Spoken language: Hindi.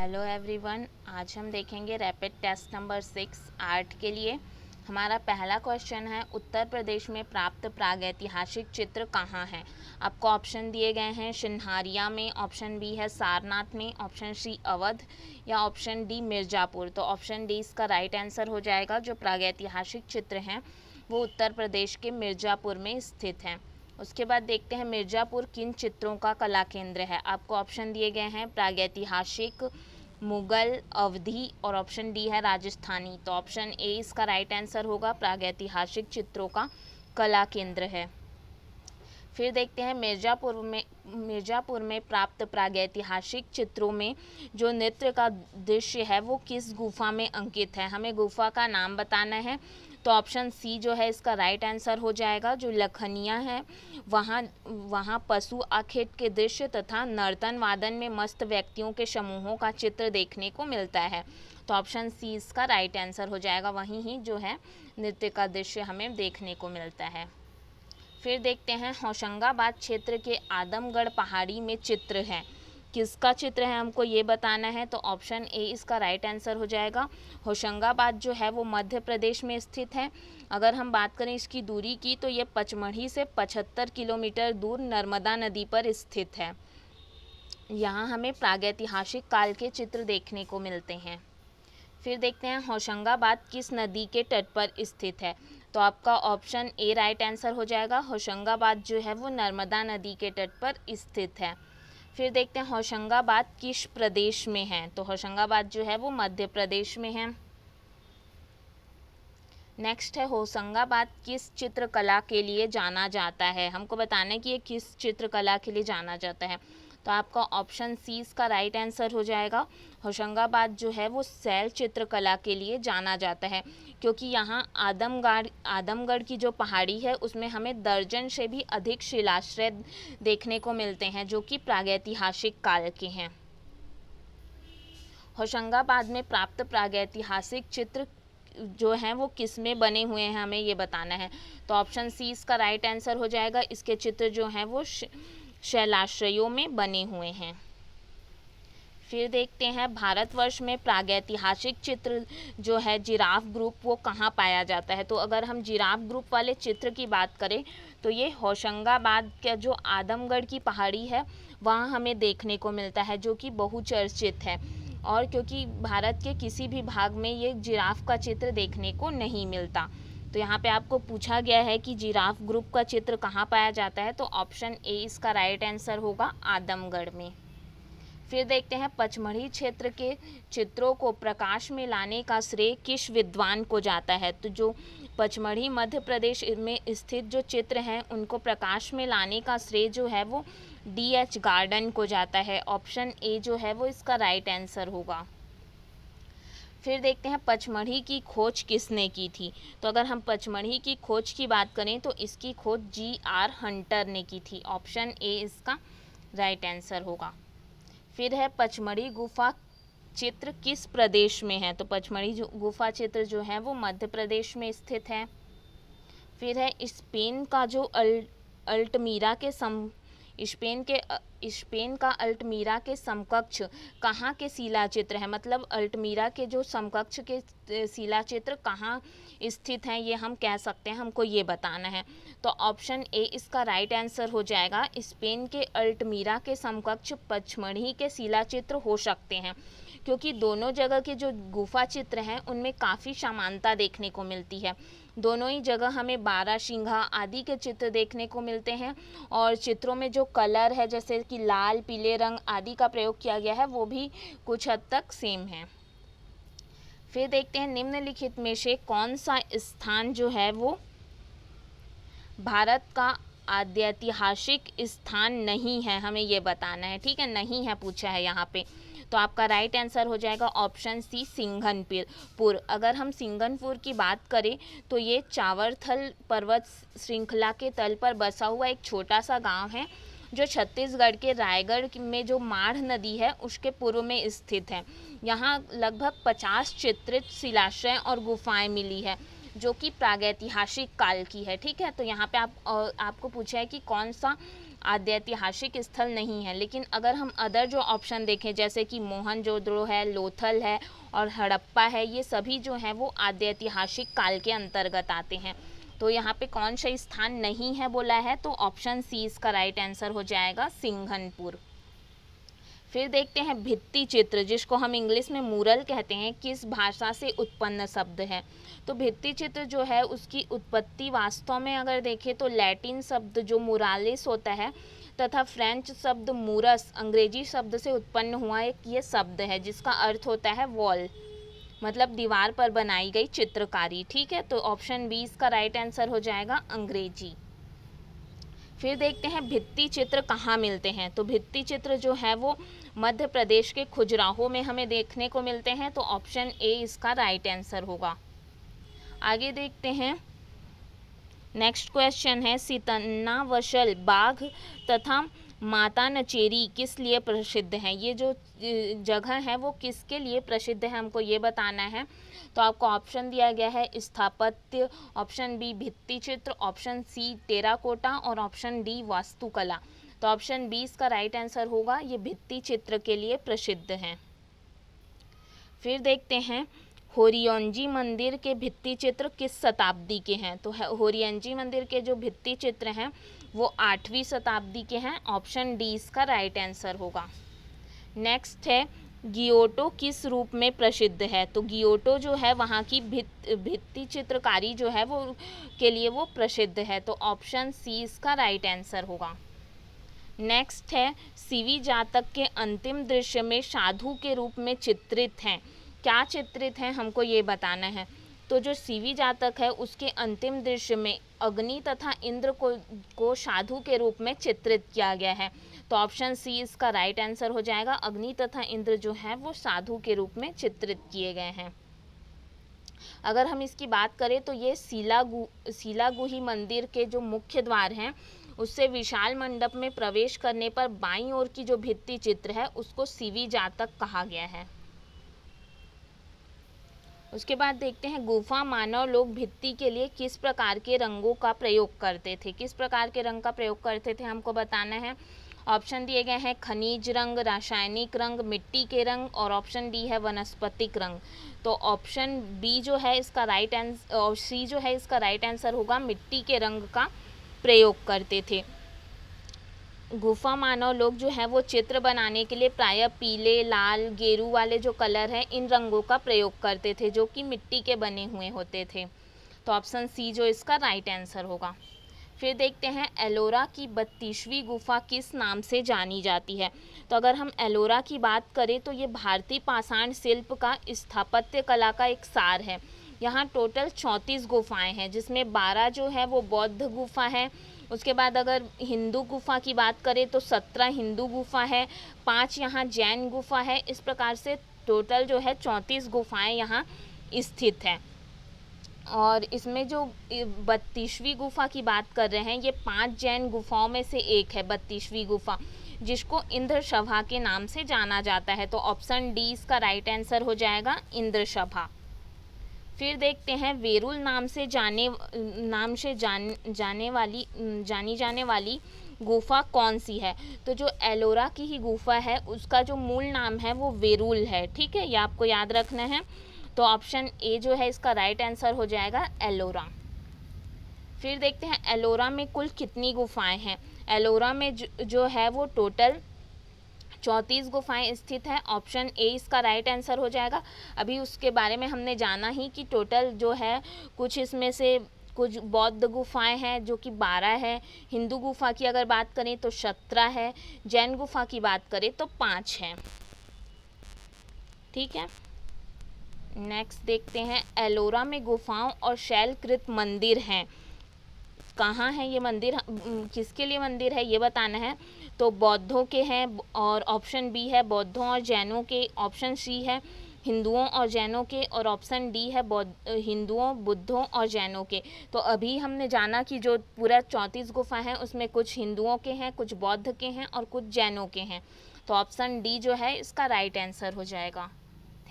हेलो एवरीवन, आज हम देखेंगे रैपिड टेस्ट नंबर 6 आर्ट के लिए। हमारा पहला क्वेश्चन है, उत्तर प्रदेश में प्राप्त प्रागैतिहासिक चित्र कहाँ है। आपको ऑप्शन दिए गए हैं सिन्हारिया में, ऑप्शन बी है सारनाथ में, ऑप्शन सी अवध या ऑप्शन डी मिर्ज़ापुर। तो ऑप्शन डी इसका राइट आंसर हो जाएगा। जो प्रागैतिहासिक चित्र हैं वो उत्तर प्रदेश के मिर्ज़ापुर में स्थित हैं। उसके बाद देखते हैं मिर्ज़ापुर किन चित्रों का कला केंद्र है। आपको ऑप्शन दिए गए हैं प्रागैतिहासिक, मुगल, अवधी और ऑप्शन डी है राजस्थानी। तो ऑप्शन ए इसका राइट आंसर होगा, प्रागैतिहासिक चित्रों का कला केंद्र है। फिर देखते हैं मिर्ज़ापुर में प्राप्त प्रागैतिहासिक चित्रों में जो नृत्य का दृश्य है वो किस गुफा में अंकित है। हमें गुफा का नाम बताना है। तो ऑप्शन सी जो है इसका राइट आंसर हो जाएगा। जो लखनिया है वहाँ पशु आखेट के दृश्य तथा नर्तन वादन में मस्त व्यक्तियों के समूहों का चित्र देखने को मिलता है। तो ऑप्शन सी इसका राइट आंसर हो जाएगा। वहीं ही जो है नृत्य का दृश्य हमें देखने को मिलता है। फिर देखते हैं होशंगाबाद क्षेत्र के आदमगढ़ पहाड़ी में चित्र है। किसका चित्र है हमको ये बताना है। तो ऑप्शन ए इसका राइट आंसर हो जाएगा। होशंगाबाद जो है वो मध्य प्रदेश में स्थित है। अगर हम बात करें इसकी दूरी की तो ये पचमढ़ी से 75 किलोमीटर दूर नर्मदा नदी पर स्थित है। यहाँ हमें प्रागैतिहासिक काल के चित्र देखने को मिलते हैं। फिर देखते हैं होशंगाबाद किस नदी के तट पर स्थित है। तो आपका ऑप्शन ए राइट आंसर हो जाएगा। होशंगाबाद जो है वो नर्मदा नदी के तट पर स्थित है। फिर देखते हैं होशंगाबाद किस प्रदेश में है। तो होशंगाबाद जो है वो मध्य प्रदेश में है। नेक्स्ट है होशंगाबाद किस चित्रकला के लिए जाना जाता है। हमको बताना है कि ये किस चित्रकला के लिए जाना जाता है। तो आपका ऑप्शन सी इसका राइट आंसर हो जाएगा। होशंगाबाद जो है वो शैल चित्रकला के लिए जाना जाता है, क्योंकि यहाँ आदमगढ़ की जो पहाड़ी है उसमें हमें दर्जन से भी अधिक शिलाश्रय देखने को मिलते हैं जो कि प्रागैतिहासिक काल के हैं। होशंगाबाद में प्राप्त प्रागैतिहासिक चित्र जो हैं वो किस में बने हुए हैं हमें ये बताना है। तो ऑप्शन सी इसका राइट आंसर हो जाएगा। इसके चित्र जो हैं वो शैलाश्रयों में बने हुए हैं। फिर देखते हैं भारतवर्ष में प्रागैतिहासिक चित्र जो है जिराफ ग्रुप वो कहाँ पाया जाता है। तो अगर हम जिराफ ग्रुप वाले चित्र की बात करें तो ये होशंगाबाद का जो आदमगढ़ की पहाड़ी है वहाँ हमें देखने को मिलता है, जो कि बहुचर्चित है। और क्योंकि भारत के किसी भी भाग में ये जिराफ का चित्र देखने को नहीं मिलता, तो यहाँ पे आपको पूछा गया है कि जिराफ ग्रुप का चित्र कहाँ पाया जाता है। तो ऑप्शन ए इसका राइट आंसर होगा, आदमगढ़ में। फिर देखते हैं पचमढ़ी क्षेत्र के चित्रों को प्रकाश में लाने का श्रेय किस विद्वान को जाता है। तो जो पचमढ़ी मध्य प्रदेश में स्थित जो चित्र हैं उनको प्रकाश में लाने का श्रेय जो है वो D.H. गार्डन को जाता है। ऑप्शन ए जो है वो इसका राइट आंसर होगा। फिर देखते हैं पचमढ़ी की खोज किसने की थी। तो अगर हम पचमढ़ी की खोज की बात करें तो इसकी खोज G.R. हंटर ने की थी। ऑप्शन ए इसका राइट आंसर होगा। फिर है पचमढ़ी गुफा चित्र किस प्रदेश में है। तो पचमढ़ी गुफा चित्र जो है वो मध्य प्रदेश में स्थित है। फिर है स्पेन का जो अल्टमीरा के स्पेन का अल्टमीरा के समकक्ष कहाँ के शिला चित्र है। मतलब अल्टमीरा के जो समकक्ष के शिला चित्र कहाँ स्थित हैं ये हम कह सकते हैं, हमको ये बताना है। तो ऑप्शन ए इसका राइट आंसर हो जाएगा। स्पेन के अल्टमीरा के समकक्ष पचमढ़ी के शिला चित्र हो सकते हैं, क्योंकि दोनों जगह के जो गुफा चित्र हैं उनमें काफ़ी समानता देखने को मिलती है। दोनों ही जगह हमें बारहसिंघा आदि के चित्र देखने को मिलते हैं और चित्रों में जो कलर है जैसे कि लाल, पीले रंग आदि का प्रयोग किया गया है वो भी कुछ हद तक सेम है। फिर देखते हैं निम्नलिखित में से कौन सा स्थान जो है वो भारत का ऐतिहासिक स्थान नहीं है, हमें ये बताना है। ठीक है, नहीं है पूछा है यहाँ पे। तो आपका राइट आंसर हो जाएगा ऑप्शन सी, सिंघनपुर। अगर हम सिंघनपुर की बात करें तो ये चावरथल पर्वत श्रृंखला के तल पर बसा हुआ एक छोटा सा गांव है जो छत्तीसगढ़ के रायगढ़ में जो माढ़ नदी है उसके पूर्व में स्थित है। यहाँ लगभग 50 चित्रित शिलाश्रय और गुफाएं मिली है जो कि प्रागैतिहासिक काल की है। ठीक है, तो यहाँ पे आपको पूछा है कि कौन सा आद्यैतिहासिक स्थल नहीं है। लेकिन अगर हम अदर जो ऑप्शन देखें जैसे कि मोहनजोदड़ो है, लोथल है और हड़प्पा है, ये सभी जो हैं वो आद्यैतिहासिक काल के अंतर्गत आते हैं। तो यहाँ पे कौन सा स्थान नहीं है बोला है, तो ऑप्शन सी इसका राइट आंसर हो जाएगा, सिंघनपुर। फिर देखते हैं भित्ति चित्र, जिसको हम इंग्लिश में मूरल कहते हैं, किस भाषा से उत्पन्न शब्द है। तो भित्ति चित्र जो है उसकी उत्पत्ति वास्तव में अगर देखें तो लैटिन शब्द जो मुरालिस होता है तथा फ्रेंच शब्द मूरस अंग्रेजी शब्द से उत्पन्न हुआ एक ये शब्द है, जिसका अर्थ होता है वॉल, मतलब दीवार पर बनाई गई चित्रकारी। ठीक है, तो ऑप्शन बी इसका राइट आंसर हो जाएगा, अंग्रेजी। फिर देखते हैं भित्ति चित्र कहाँ मिलते हैं। तो भित्ति चित्र जो है वो मध्य प्रदेश के खजुराहो में हमें देखने को मिलते हैं। तो ऑप्शन ए इसका राइट आंसर होगा। आगे देखते हैं, नेक्स्ट क्वेश्चन है, सितनावशल बाघ तथा माता नचेरी किस लिए प्रसिद्ध हैं। ये जो जगह है वो किसके लिए प्रसिद्ध है, हमको ये बताना है। तो आपको ऑप्शन दिया गया है स्थापत्य, ऑप्शन बी भित्ति चित्र, ऑप्शन सी टेराकोटा और ऑप्शन डी वास्तुकला। तो ऑप्शन बी इसका राइट आंसर होगा, ये भित्ति चित्र के लिए प्रसिद्ध हैं। फिर देखते हैं होरियंजी मंदिर के भित्ति चित्र किस शताब्दी के हैं। तो होरियंजी मंदिर के जो भित्ति चित्र हैं वो 8वीं शताब्दी के हैं। ऑप्शन डी इसका राइट आंसर होगा। नेक्स्ट है, गियोटो किस रूप में प्रसिद्ध है। तो गियोटो जो है वहाँ की भित्ति चित्रकारी जो है वो के लिए वो प्रसिद्ध है। तो ऑप्शन सी इसका राइट आंसर होगा। नेक्स्ट है, सीवी जातक के अंतिम दृश्य में साधु के रूप में चित्रित हैं। क्या चित्रित हैं, हमको ये बताना है। तो जो सीवी जातक है उसके अंतिम दृश्य में अग्नि तथा इंद्र को साधु के रूप में चित्रित किया गया है। तो ऑप्शन सी इसका राइट आंसर हो जाएगा, अग्नि तथा इंद्र जो है वो साधु के रूप में चित्रित किए गए हैं। अगर हम इसकी बात करें तो ये सीलागुही मंदिर के जो मुख्य द्वार हैं उससे विशाल मंडप में प्रवेश करने पर बाईं ओर की जो भित्ति चित्र है उसको सीवी जातक कहा गया है। उसके बाद देखते हैं, गुफा मानव लोग भित्ति के लिए किस प्रकार के रंगों का प्रयोग करते थे। किस प्रकार के रंग का प्रयोग करते थे हमको बताना है। ऑप्शन दिए गए हैं खनिज रंग, रासायनिक रंग, मिट्टी के रंग और ऑप्शन डी है वनस्पतिक रंग। तो ऑप्शन बी जो है इसका राइट आंसर और सी जो है इसका राइट आंसर होगा, मिट्टी के रंग का प्रयोग करते थे। गुफा मानव लोग जो है वो चित्र बनाने के लिए प्रायः पीले, लाल, गेरू वाले जो कलर हैं इन रंगों का प्रयोग करते थे जो कि मिट्टी के बने हुए होते थे। तो ऑप्शन सी जो इसका राइट आंसर होगा। फिर देखते हैं, एलोरा की 32वीं गुफा किस नाम से जानी जाती है। तो अगर हम एलोरा की बात करें तो ये भारतीय पाषाण शिल्प का स्थापत्य कला का एक सार है। यहाँ टोटल 34 गुफाएं हैं, जिसमें 12 जो है वो बौद्ध गुफा है। उसके बाद अगर हिंदू गुफा की बात करें तो 17 हिंदू गुफा है, 5 यहाँ जैन गुफा है। इस प्रकार से टोटल जो है 34 गुफाएं यहाँ स्थित है। और इसमें जो 32वीं गुफा की बात कर रहे हैं, ये 5 जैन गुफाओं में से एक है 32वीं गुफा, जिसको इंद्रसभा के नाम से जाना जाता है। तो ऑप्शन डी इसका राइट आंसर हो जाएगा, इंद्रसभा। फिर देखते हैं, वेरुल नाम से जानी जाने वाली गुफा कौन सी है। तो जो एलोरा की ही गुफा है उसका जो मूल नाम है वो वेरुल है। ठीक है, ये आपको याद रखना है। तो ऑप्शन ए जो है इसका राइट आंसर हो जाएगा, एलोरा। फिर देखते हैं, एलोरा में कुल कितनी गुफाएं हैं। एलोरा में जो है वो टोटल 34 गुफाएं स्थित है। ऑप्शन ए इसका राइट आंसर हो जाएगा। अभी उसके बारे में हमने जाना ही कि टोटल जो है कुछ इसमें से कुछ बौद्ध गुफाएं हैं जो कि 12 है, हिंदू गुफा की अगर बात करें तो 17 है, जैन गुफा की बात करें तो 5 है। ठीक है, नेक्स्ट देखते हैं, एलोरा में गुफाओं और शैलकृत मंदिर हैं। कहाँ है ये मंदिर, किसके लिए मंदिर है ये बताना है। तो बौद्धों के हैं और ऑप्शन बी है बौद्धों और जैनों के, ऑप्शन सी है हिंदुओं और जैनों के और ऑप्शन डी है हिंदुओं, बुद्धों और जैनों के। तो अभी हमने जाना कि जो पूरा 34 गुफा है उसमें कुछ हिंदुओं के हैं, कुछ बौद्ध के हैं और कुछ जैनों के हैं। तो ऑप्शन डी जो है इसका राइट आंसर हो जाएगा।